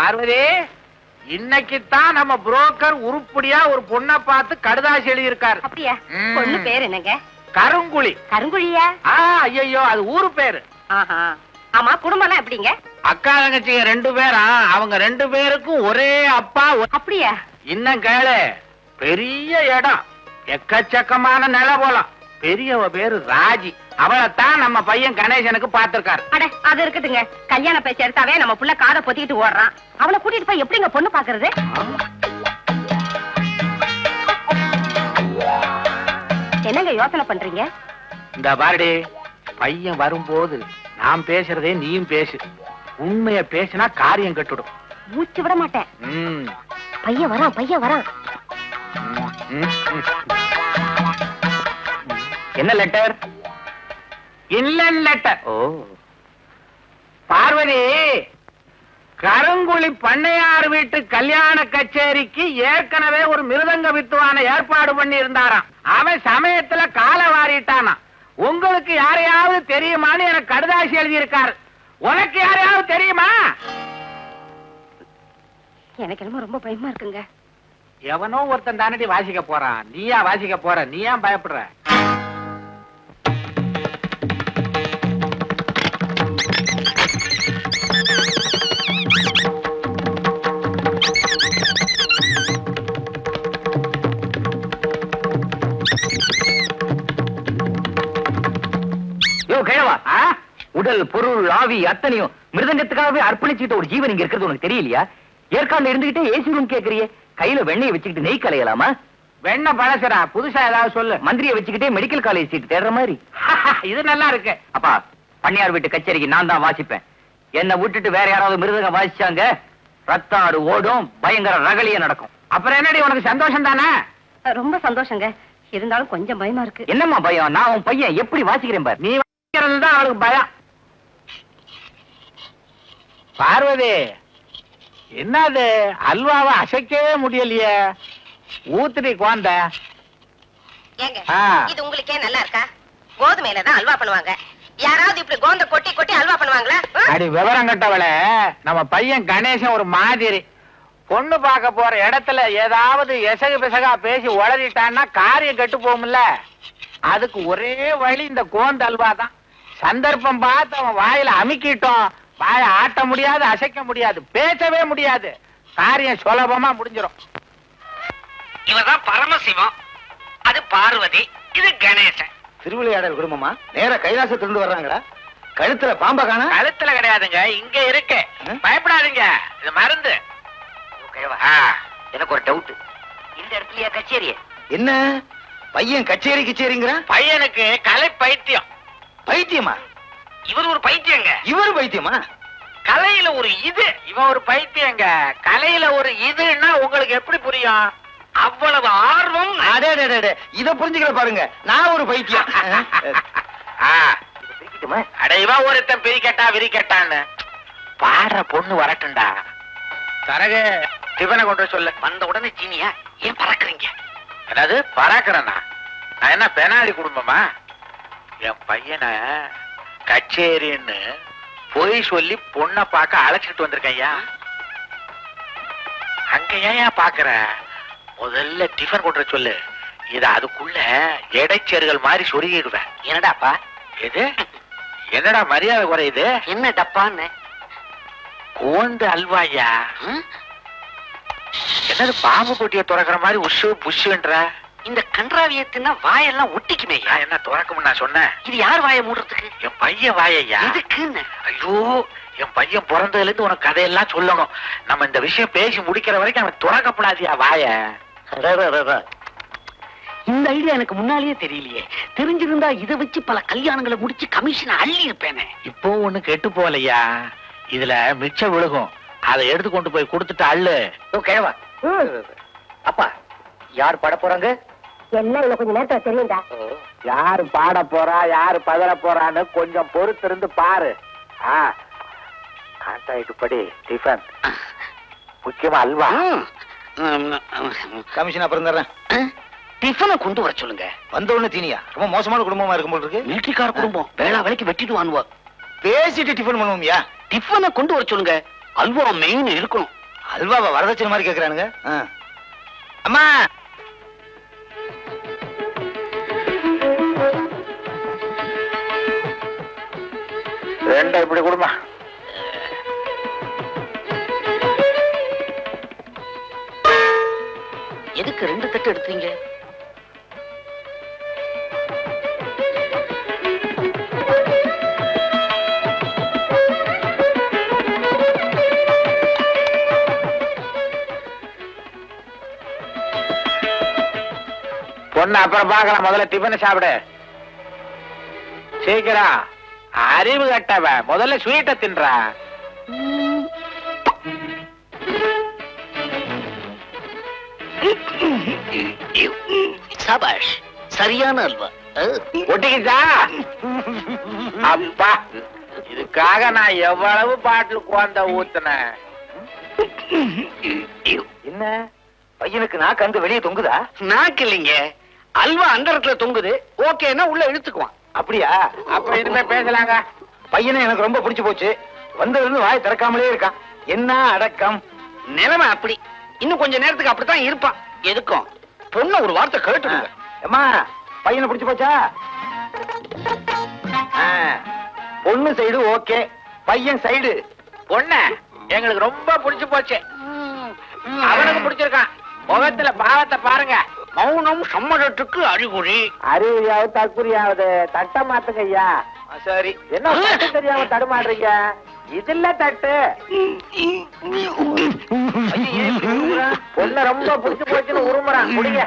பார்வதி, இன்னைக்குத்தான் நம்ம புரோக்கர் உருப்படியா ஒரு பொண்ணை பார்த்து கடுதாசி எழுதியிருக்காரு. அப்படியா? பொண்ணு பேர் என்னங்க? கருங்குழி. கருங்குழியா? ஐயோ, அது ஊரு பேரு. ஆமா, குடும்பம்லாம் எப்படிங்க? அக்கா தங்கச்சிங்க 2 பேரா, அவங்க 2 பேருக்கும் ஒரே அப்பா. அப்படியா? இன்னும் கேளு, பெரிய இடம், எக்கச்சக்கமான நில போலாம். பெரியவ பேரு ராஜி, அவளைத்தான் நம்ம பையன் கணேசனுக்கு பாத்திருக்காரு. அட, அது இருக்குதுங்க. கல்யாண பேச்சு எடுத்தாவே நம்ம புள்ள காதை பொத்திக்கிட்டு ஓடுறான். அவளை கூட்டிட்டு போய் எப்படிங்க பொண்ணு பாக்குறது? என்னங்க யோசனை பண்றீங்க? இந்த பாரடி, பையன் வரும்போது நான் பேசுறதே நீயும் பேசு. உண்மைய பேசினா காரியம் கட்டுடும். மூச்சு விட மாட்டேன். பையன் வரான். என்ன லெட்டர்? இல்லன் லெட்டர். பார்வதி, கருங்குழி பண்ணையார் வீட்டு கல்யாண கச்சேரிக்கு ஏற்கனவே ஒரு மிருதங்க வித்துவான ஏற்பாடு பண்ணி இருந்தாராம். அவன் சமயத்துல கால வாரிட்டானா. உங்களுக்கு யாரையாவது தெரியுமான்னு எனக்கு கடுதாசி எழுதி இருக்காரு. உனக்கு யாரையாவது தெரியுமா? எனக்கு என்னமோ ரொம்ப பயமா இருக்குங்க. எவனோ ஒருத்தன் தானடி வாசிக்க போறான். நீயா வாசிக்க போற? நீ ஏன் பயப்படுற? உடல் பொருள் ஆவி அத்தனையும் மிருதங்கத்துக்காகவே அர்ப்பணிச்சுட்டு ஒரு ஜீவன் இங்க இருக்கிறது உனக்கு தெரியலையா? ஏற்காடுல இருந்துகிட்டே ஏசி ரூம் கேக்குறியே, கையில வெண்ணெயை வச்சுக்கிட்டு நெய் கலையலாமா? வெண்ணெய் பழசுரா, புதுசா ஏதாவது சொல்லு. மந்திரியை வச்சுக்கிட்டே மெடிக்கல் காலேஜ் சீட் தேடுற மாதிரி. இது நல்லா இருக்கு. அப்பா, பண்ணையார் வீட்டு கச்சேரிக்கு நான் தான் வாசிப்பேன். என்னை விட்டுட்டு வேற யாராவது மிருதங்க வாசிச்சாங்க, ரத்தாடு ஓடும், பயங்கர ரகலிய நடக்கும். அப்புறம் என்னடி, உனக்கு சந்தோஷம் தானே? ரொம்ப சந்தோஷங்க. இருந்தாலும் கொஞ்சம் பயமா இருக்கு. என்னம்மா பயம்? நான் உன் பையன் எப்படி வாசிக்கிறேன் பாரு. நீ வாசிக்கிறது தான் அவளுக்கு பயம். பார்வதி, என்னது அல்வாவை அசைக்கவே முடியலையே? ஊத்துடி குழந்த. இது உங்களுக்கே நல்லா இருக்கா? கோதுமையில தான் அல்வா பண்ணுவாங்க. யாராவது இப்படி கோந்த கொட்டி கொட்டி அல்வா பண்ணுவாங்களா? அடி விவரம் கட்டவள, நம்ம பையன் கணேசன் ஒரு மாதிரி. பொண்ணு பார்க்க போற இடத்துல ஏதாவது எசகு பிசகா பேசி உளறிட்டான்னா காரியம் கெட்டு போகும்ல. அதுக்கு ஒரே வழி இந்த கோந்த அல்வா தான். சந்தர்ப்பம் பார்த்து அவன் வாயில அமுக்கிட்டோம், வாய ஆட்ட முடியாது, அசைக்க முடியாது, பேசவே முடியாது. காரியம் சுலபமா முடிஞ்சிடும். இவர்தான் பரமசிவம், அது பார்வதி, இது கணேசன். திருவிளையாடல் குடும்பமா? நேர கைலாசத்திலிருந்து வர்றாங்களா? கழுத்துல பாம்ப காணா? கழுத்துல கிடையாதுங்க, இங்க இருக்கு. பயப்படாதீங்க, இது மருந்து. எனக்கு ஒரு டவுட், இந்த இடத்துலயா கச்சேரி? என்ன பையன் கச்சேரி கச்சேரிங்கிற? பையனுக்கு கலை பைத்தியம். பைத்தியமா? இவர் ஒரு பைத்தியங்க. இவரு பைத்தியமா? கலையில ஒரு இது, இவன் ஒரு பைத்தியங்க. கலையில ஒரு இதுன்னா உங்களுக்கு எப்படி புரியும்? அவ்வளவு ஆர்வம். இத புரிஞ்சுக்கிற பாருங்க, நான் ஒரு பைத்தியம். அடைவா ஒருத்தன் பிரிக்கட்டா விரிக்கட்டான்னு பாடுற பொண்ணு வரட்டும்டா. தரகு டிபனை கொண்டு சொல்லு. வந்த உடனே சீனியா ஏன் பறக்குறீங்க? அதாவது பறக்கிறேன்னா நான் என்ன பெனாலி குடும்பமா? என் பையனை கச்சேரின்னு போய் சொல்லி பொண்ணை பார்க்க அழைச்சிட்டு வந்திருக்கேன். அங்க ஏன் பாக்குற? முதல்ல டிஃபன் கொண்டு சொல்லு. இத அதுக்குள்ள இடைச்சேர்கள் மாதிரி சொருகிடுவேன். என்னடாப்பா? எது? என்னடா மரியாதை குறையுது? என்ன டப்பான்னு? கோந்து அல்வாயா? என்னது பாம்பு போட்டிய துறக்கிற மாதிரி உஷு புஷுன்ற? இந்த கன்றாவியத்தின்னா வாயெல்லாம் ஒட்டிக்குமே. என்ன துறக்கும்னு நான் சொன்னேன்? இது யார் வாயை மூடுறதுக்கு? என் பையன் வாயையா. எதுக்குன்னு? ஐயோ, என் பையன் பிறந்ததுல இருந்து உனக்கு கதையெல்லாம் சொல்லணும். நம்ம இந்த விஷயம் பேசி முடிக்கிற வரைக்கும் அவன் துறக்கப்படாதியா வாய. இந்த ஐடியா எனக்கு முன்னாலேயே தெரியலையே. தெரிஞ்சிருந்தா இதை வச்சு பல கல்யாணங்களை முடிச்சு கமிஷன் அள்ளி இருப்பேனே. இப்போ ஒண்ணு கெட்டு போலையா, இதுல மிச்சம் விழுகும். அதை எடுத்து கொண்டு போய் கொடுத்துட்டு அள்ளு. கேவா அப்பா, யார் பாட போறாங்க? என்ன இல்ல, கொஞ்சம் நேரத்துல தெரியும்டா. யாரு பாட போறா, யாரு பதற போறான்னு கொஞ்சம் பொறுத்து இருந்து பாரு. கான்ட்ராக்ட் படி டிஃபன், முக்கியமா அல்வா. கமிஷன் அப்புறம் தர்றேன். டிஃபனை கொண்டு வர சொல்லுங்க. வந்த உடனே தீனியா? ரொம்ப மோசமான குடும்பமா இருக்கும் போல இருக்கு. மிலிட்டரிக்கார குடும்பம், வேளா வேலைக்கு வெட்டிட்டு வாங்குவோம். பேசிட்டு டிஃபன் பண்ணுவோம்யா. டிஃபனை கொண்டு வர சொல்லுங்க. அல்வா மெயின் இருக்கணும். அல்வாவை வரதட்சணை மாதிரி கேக்குறானுங்க. அம்மா ரெண்டை இப்படி கொடுமா. எதுக்கு 2 தட்டு எடுத்தீங்க? பொண்ணு அப்புறம் பார்க்கலாம், முதல்ல டிஃபன் சாப்பிடு. சீக்கிரம். அறிவு கட்டவ, முதல்ல ஸ்வீட்டை தின்றா. சபாஷ், சரியான அல்வா. ஒட்டிக்கிச்சா? அப்பா, இதுக்காக நான் எவ்வளவு பாட்டில் குழந்த ஊத்துனேன். என்ன பையனுக்கு நாக்கு அந்த வெளியே தொங்குதா? நாக்கு இல்லைங்க, அல்வா அந்த இடத்துல தொங்குது. ஓகேன்னா உள்ள இழுத்துக்குவான். அப்படியா? அப்ப இனிமே பேசலாங்க. பையனை எனக்கு ரொம்ப பிடிச்சு போச்சு. வந்ததுல வாய் திறக்காமலே இருக்கான். என்ன அடக்கம். நிலைமை அப்படி. இன்னும் கொஞ்ச நேரத்துக்கு அப்படித்தான் இருப்பான். எதுக்கும் பொண்ணு ஒரு வார்த்தை கேட்டுடுங்க. அம்மா, பையனை பிடிச்சு போச்சா? பொண்ணு சைடு ஓகே, பையன் சைடு. பொண்ணு எங்களுக்கு ரொம்ப பிடிச்சு போச்சு. அவனுக்கு பிடிச்சிருக்கான். முகத்துல பாவத்தை பாருங்க. மௌனம் சம்மதத்துக்கு அறிகுறி. அறிவியாவது தற்குறியாவது. தட்ட மாத்துங்க ஐயா. சரி. என்ன தட்டு தெரியாம தடுமாடுறீங்க? இதுல தட்டு. பொண்ணு ரொம்ப பிடிச்சு போச்சுன்னு உருமுறான். குடிங்க.